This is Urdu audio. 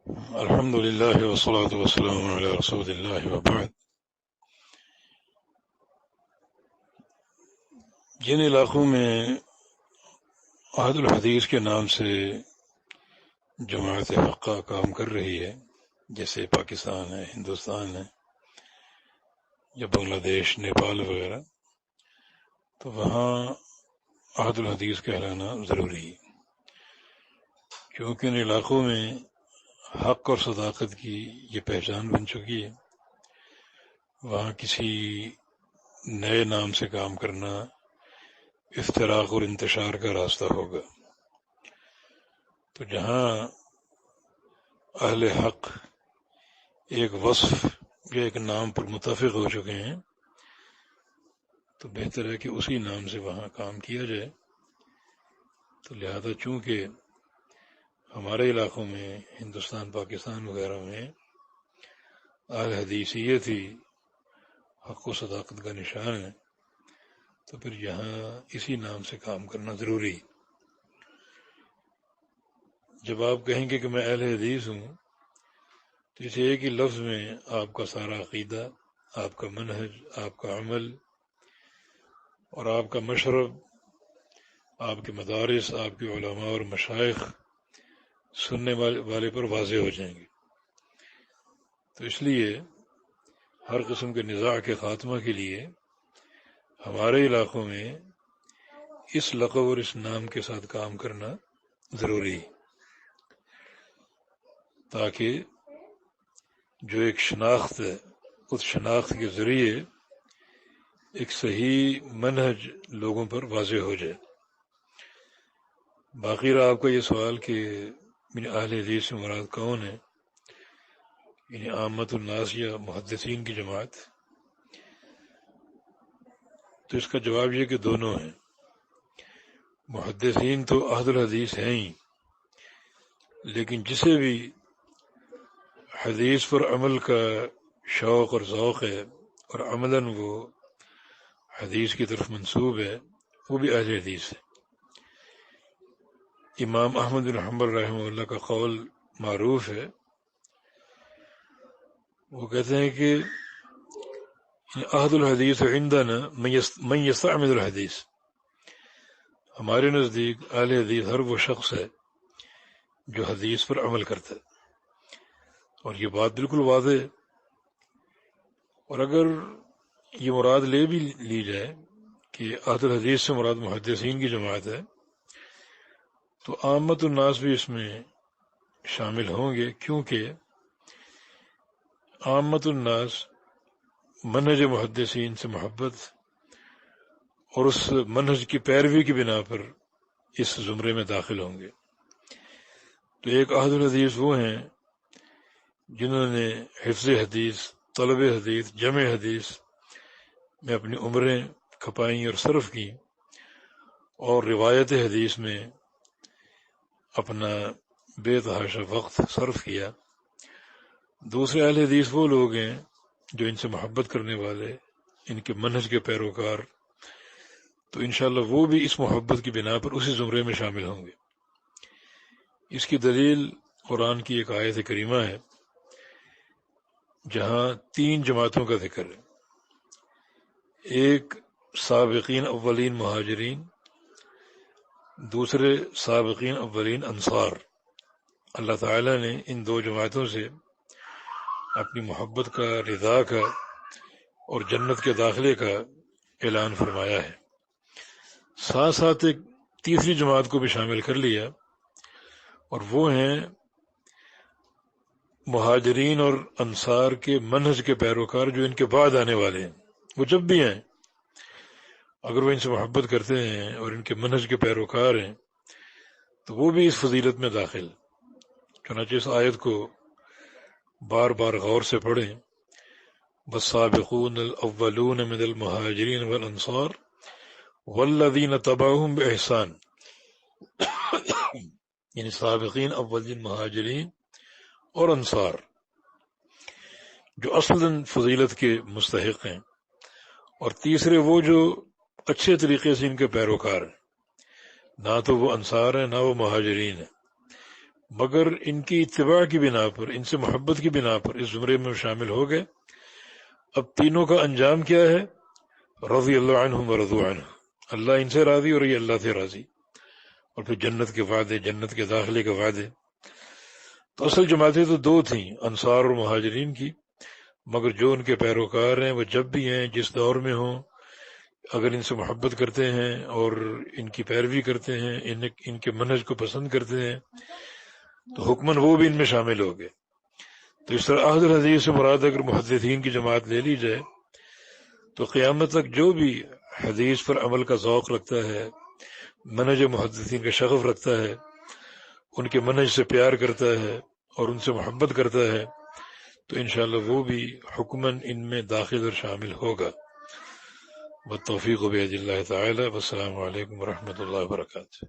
الحمد للہ والصلاة والسلام علی رسول اللہ وبعد۔ جن علاقوں میں احد الحدیث کے نام سے جماعت حقہ کام کر رہی ہے، جیسے پاکستان ہے، ہندوستان ہے یا بنگلہ دیش، نیپال وغیرہ، تو وہاں احد الحدیث کہلانا ضروری ہے، کیونکہ ان علاقوں میں حق اور صداقت کی یہ پہچان بن چکی ہے۔ وہاں کسی نئے نام سے کام کرنا افتراق اور انتشار کا راستہ ہوگا۔ تو جہاں اہل حق ایک وصف یا ایک نام پر متفق ہو چکے ہیں تو بہتر ہے کہ اسی نام سے وہاں کام کیا جائے۔ تو لہذا چونکہ ہمارے علاقوں میں، ہندوستان، پاکستان وغیرہ میں اہل حدیثیت ہی حق و صداقت کا نشان ہے، تو پھر یہاں اسی نام سے کام کرنا ضروری ہے۔ جب آپ کہیں گے کہ میں اہل حدیث ہوں، تو اس ایک ہی لفظ میں آپ کا سارا عقیدہ، آپ کا منہج، آپ کا عمل اور آپ کا مشرب، آپ کے مدارس، آپ کے علماء اور مشائخ سننے والے پر واضح ہو جائیں گے۔ تو اس لیے ہر قسم کے نزاع کے خاتمہ کے لیے ہمارے علاقوں میں اس لقب اور اس نام کے ساتھ کام کرنا ضروری ہے، تاکہ جو ایک شناخت ہے، اس شناخت کے ذریعے ایک صحیح منہج لوگوں پر واضح ہو جائے۔ باقی رہا آپ کا یہ سوال کہ اہل حدیث سے مراد کون ہے، یعنی عامت الناس یا محدثین کی جماعت، تو اس کا جواب یہ کہ دونوں ہیں۔ محدثین تو احد الحدیث ہیں ہی، لیکن جسے بھی حدیث پر عمل کا شوق اور ذوق ہے اور عملاً وہ حدیث کی طرف منسوب ہے، وہ بھی اہل حدیث ہے۔ امام احمد بن حنبل رحمہ اللہ کا قول معروف ہے، وہ کہتے ہیں کہ احد الحدیث عندنا من یستعمل الحدیث، ہمارے نزدیک اہل حدیث ہر وہ شخص ہے جو حدیث پر عمل کرتا ہے، اور یہ بات بالکل واضح ہے۔ اور اگر یہ مراد لے بھی لی جائے کہ احد الحدیث سے مراد محدثین کی جماعت ہے، تو عامت الناس بھی اس میں شامل ہوں گے، کیونکہ عامت الناس منہج محدثین سے محبت اور اس منہج کی پیروی کی بنا پر اس زمرے میں داخل ہوں گے۔ تو ایک احد الحدیث وہ ہیں جنہوں نے حفظ حدیث، طلب حدیث، جمع حدیث میں اپنی عمریں کھپائیں اور صرف کی، اور روایت حدیث میں اپنا بے تحاشا وقت صرف کیا۔ دوسرے اہل حدیث وہ لوگ ہیں جو ان سے محبت کرنے والے، ان کے منہج کے پیروکار، تو انشاءاللہ وہ بھی اس محبت کی بنا پر اسی زمرے میں شامل ہوں گے۔ اس کی دلیل قرآن کی ایک آیت کریمہ ہے جہاں 3 جماعتوں کا ذکر ہے۔ ایک سابقین اولین مہاجرین، دوسرے سابقین اولین انصار۔ اللہ تعالیٰ نے ان 2 جماعتوں سے اپنی محبت کا، رضا کا اور جنت کے داخلے کا اعلان فرمایا ہے۔ ساتھ ساتھ ایک تیسری جماعت کو بھی شامل کر لیا، اور وہ ہیں مہاجرین اور انصار کے منہج کے پیروکار جو ان کے بعد آنے والے ہیں۔ وہ جب بھی ہیں، اگر وہ ان سے محبت کرتے ہیں اور ان کے منہج کے پیروکار ہیں تو وہ بھی اس فضیلت میں داخل۔ چنانچہ اس آیت کو بار بار غور سے پڑھیں، والسابقون الاولون من المہاجرین والانصار والذین تبعوہم بإحسان، یعنی سابقین اولین مہاجرین اور انصار جو اصلاً فضیلت کے مستحق ہیں، اور تیسرے وہ جو اچھے طریقے سے ان کے پیروکار ہیں، نہ تو وہ انصار ہیں نہ وہ مہاجرین ہیں، مگر ان کی اتباع کی بنا پر، ان سے محبت کی بنا پر اس زمرے میں شامل ہو گئے۔ اب تینوں کا انجام کیا ہے؟ رضی اللہ عنہم ورضوا عنہ، اللہ ان سے راضی اور یہ اللہ سے راضی، اور پھر جنت کے وعدے، جنت کے داخلے کے وعدے۔ تو اصل جماعتیں تو دو تھیں، انصار اور مہاجرین کی، مگر جو ان کے پیروکار ہیں وہ جب بھی ہیں، جس دور میں ہوں، اگر ان سے محبت کرتے ہیں اور ان کی پیروی کرتے ہیں، ان کے منہج کو پسند کرتے ہیں، تو حکماً وہ بھی ان میں شامل ہو گئے۔ تو اس طرح عہد الحدیث سے مراد اگر محدثین کی جماعت لے لی جائے تو قیامت تک جو بھی حدیث پر عمل کا ذوق رکھتا ہے، منہج محدثین کا شغف رکھتا ہے، ان کے منہج سے پیار کرتا ہے اور ان سے محبت کرتا ہے، تو انشاءاللہ وہ بھی حکماً ان میں داخل اور شامل ہوگا۔ والتوفیق بید اللہ تعالی، والسلام علیکم ورحمۃ اللہ وبرکاتہ۔